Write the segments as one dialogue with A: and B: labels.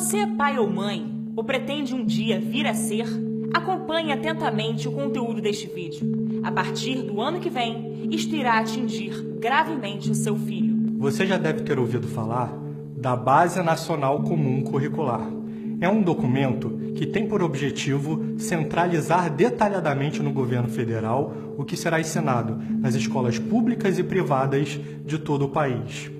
A: você é pai ou mãe, ou pretende um dia vir a ser, acompanhe atentamente o conteúdo deste vídeo. A partir do ano que vem, isto irá atingir gravemente o seu filho.
B: Você já deve ter ouvido falar da Base Nacional Comum Curricular. É um documento que tem por objetivo centralizar detalhadamente no governo federal o que será ensinado nas escolas públicas e privadas de todo o país.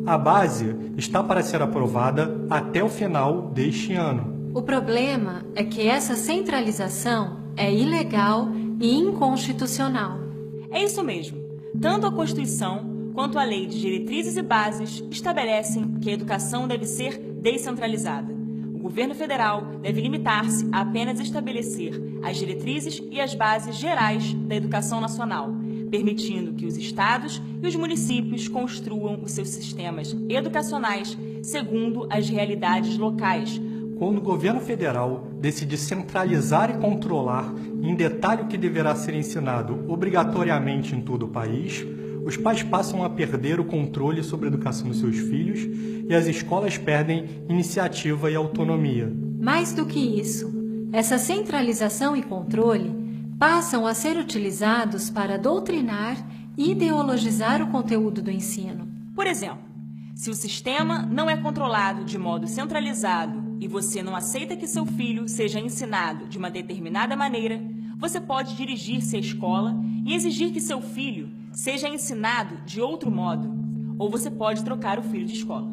B: A base está para ser aprovada até o final deste ano.
C: O problema é que essa centralização é ilegal e inconstitucional.
A: É isso mesmo. Tanto a Constituição quanto a Lei de Diretrizes e Bases estabelecem que a educação deve ser descentralizada. O governo federal deve limitar-se a apenas estabelecer as diretrizes e as bases gerais da educação nacional, permitindo que os estados e os municípios construam os seus sistemas educacionais segundo as realidades locais.
B: Quando o governo federal decide centralizar e controlar em detalhe o que deverá ser ensinado obrigatoriamente em todo o país, os pais passam a perder o controle sobre a educação dos seus filhos e as escolas perdem iniciativa e autonomia.
C: Mais do que isso, essa centralização e controle passam a ser utilizados para doutrinar e ideologizar o conteúdo do ensino.
A: Por exemplo, se o sistema não é controlado de modo centralizado e você não aceita que seu filho seja ensinado de uma determinada maneira, você pode dirigir-se à escola e exigir que seu filho seja ensinado de outro modo, ou você pode trocar o filho de escola.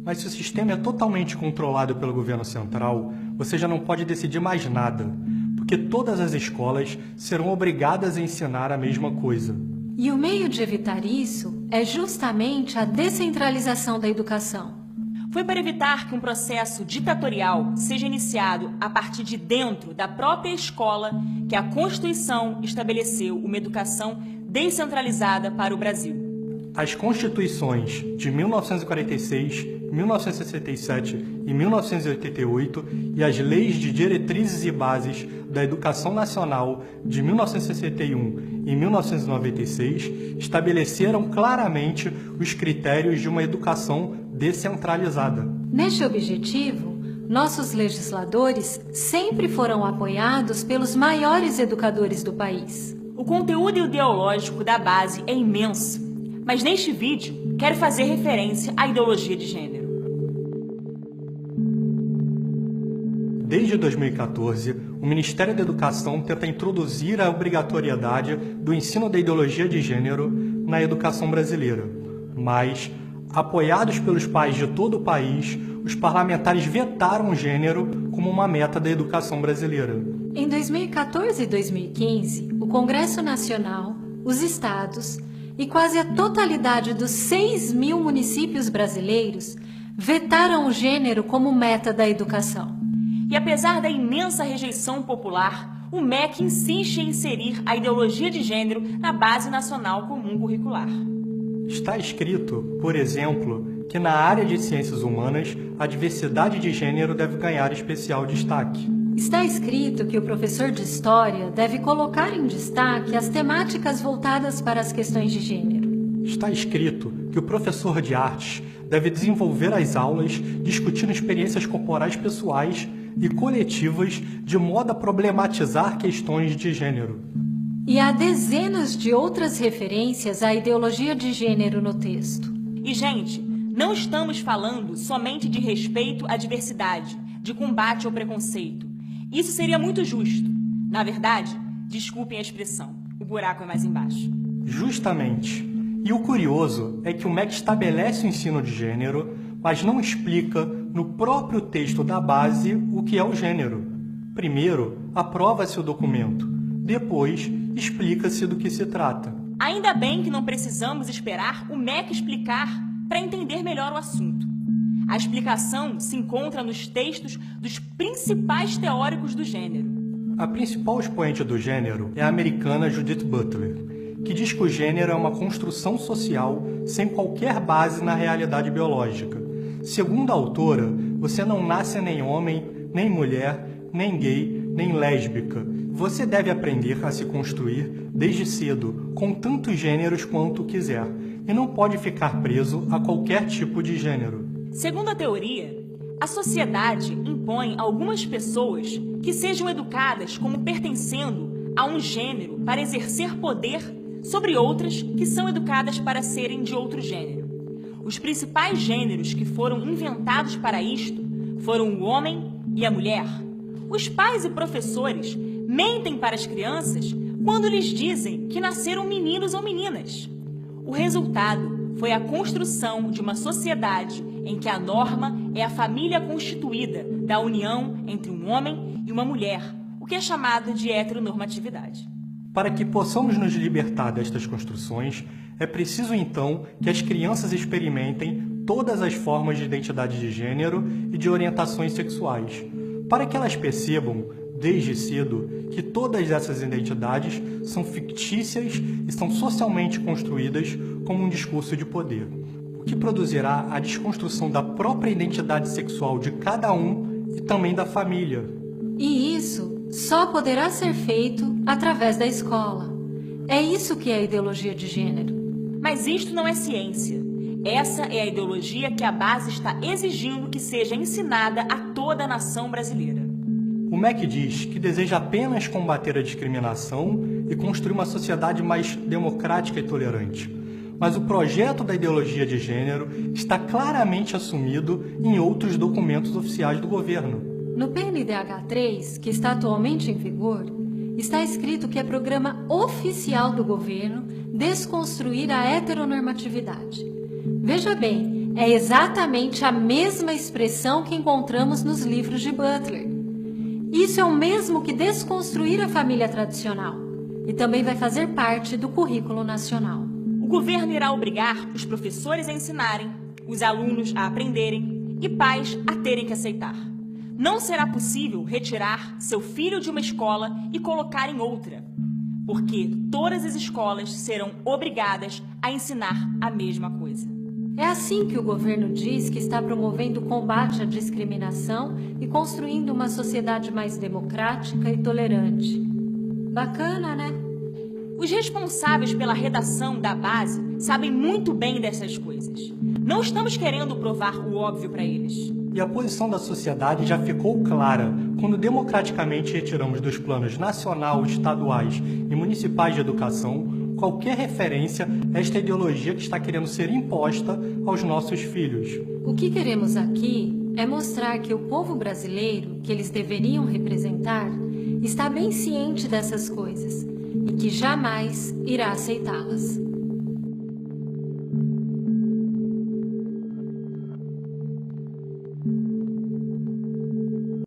B: Mas se o sistema é totalmente controlado pelo governo central, você já não pode decidir mais nada, porque todas as escolas serão obrigadas a ensinar a mesma coisa.
C: E o meio de evitar isso é justamente a descentralização da educação.
A: Foi para evitar que um processo ditatorial seja iniciado a partir de dentro da própria escola que a Constituição estabeleceu uma educação descentralizada para o Brasil.
B: As constituições de 1946, 1967 e 1988 e as leis de diretrizes e bases da Educação Nacional de 1961 e 1996 estabeleceram claramente os critérios de uma educação descentralizada.
C: Neste objetivo, nossos legisladores sempre foram apoiados pelos maiores educadores do país.
A: O conteúdo ideológico da base é imenso, mas neste vídeo quero fazer referência à ideologia de gênero.
B: Desde 2014, o Ministério da Educação tenta introduzir a obrigatoriedade do ensino da ideologia de gênero na educação brasileira. Mas, apoiados pelos pais de todo o país, os parlamentares vetaram o gênero como uma meta da educação brasileira.
C: Em 2014 e 2015, o Congresso Nacional, os estados e quase a totalidade dos 6.000 municípios brasileiros vetaram o gênero como meta da educação.
A: E apesar da imensa rejeição popular, o MEC insiste em inserir a ideologia de gênero na Base Nacional Comum Curricular.
B: Está escrito, por exemplo, que na área de ciências humanas, a diversidade de gênero deve ganhar especial destaque.
C: Está escrito que o professor de História deve colocar em destaque as temáticas voltadas para as questões de gênero.
B: Está escrito que o professor de artes deve desenvolver as aulas discutindo experiências corporais pessoais e coletivas de modo a problematizar questões de gênero.
C: E há dezenas de outras referências à ideologia de gênero no texto.
A: E, gente, não estamos falando somente de respeito à diversidade, de combate ao preconceito. Isso seria muito justo. Na verdade, desculpem a expressão, o buraco é mais embaixo.
B: Justamente. E o curioso é que o MEC estabelece o ensino de gênero, mas não explica no próprio texto da base o que é o gênero. Primeiro, aprova-se o documento. Depois, explica-se do que se trata.
A: Ainda bem que não precisamos esperar o MEC explicar para entender melhor o assunto. A explicação se encontra nos textos dos principais teóricos do gênero.
B: A principal expoente do gênero é a americana Judith Butler, que diz que o gênero é uma construção social sem qualquer base na realidade biológica. Segundo a autora, você não nasce nem homem, nem mulher, nem gay, nem lésbica. Você deve aprender a se construir desde cedo, com tantos gêneros quanto quiser, e não pode ficar preso a qualquer tipo de gênero.
A: Segundo a teoria, A sociedade impõe a algumas pessoas que sejam educadas como pertencendo a um gênero para exercer poder sobre outras que são educadas para serem de outro gênero. Os principais gêneros que foram inventados para isto foram o homem e a mulher. Os pais e professores mentem para as crianças quando lhes dizem que nasceram meninos ou meninas. O resultado foi a construção de uma sociedade em que a norma é a família constituída da união entre um homem e uma mulher, o que é chamado de heteronormatividade.
B: Para que possamos nos libertar destas construções, é preciso então que as crianças experimentem todas as formas de identidade de gênero e de orientações sexuais, para que elas percebam, desde cedo, que todas essas identidades são fictícias e são socialmente construídas como um discurso de poder, o que produzirá a desconstrução da própria identidade sexual de cada um e também da família.
C: E isso só poderá ser feito através da escola. É isso que é a ideologia de gênero.
A: Mas isto não é ciência. Essa é a ideologia que a base está exigindo que seja ensinada a toda a nação brasileira.
B: O MEC diz que deseja apenas combater a discriminação e construir uma sociedade mais democrática e tolerante. Mas o projeto da ideologia de gênero está claramente assumido em outros documentos oficiais do governo.
C: No PNDH3, que está atualmente em vigor, está escrito que é programa oficial do governo desconstruir a heteronormatividade. Veja bem, é exatamente a mesma expressão que encontramos nos livros de Butler. Isso é o mesmo que desconstruir a família tradicional e também vai fazer parte do currículo nacional.
A: O governo irá obrigar os professores a ensinarem, os alunos a aprenderem e pais a terem que aceitar. Não será possível retirar seu filho de uma escola e colocar em outra, porque todas as escolas serão obrigadas a ensinar a mesma coisa.
C: É assim que o governo diz que está promovendo o combate à discriminação e construindo uma sociedade mais democrática e tolerante. Bacana, né?
A: Os responsáveis pela redação da base sabem muito bem dessas coisas. Não estamos querendo provar o óbvio para eles.
B: E a posição da sociedade já ficou clara quando democraticamente retiramos dos planos nacional, estaduais e municipais de educação qualquer referência a esta ideologia que está querendo ser imposta aos nossos filhos.
C: O que queremos aqui é mostrar que o povo brasileiro, que eles deveriam representar, está bem ciente dessas coisas e que jamais irá aceitá-las.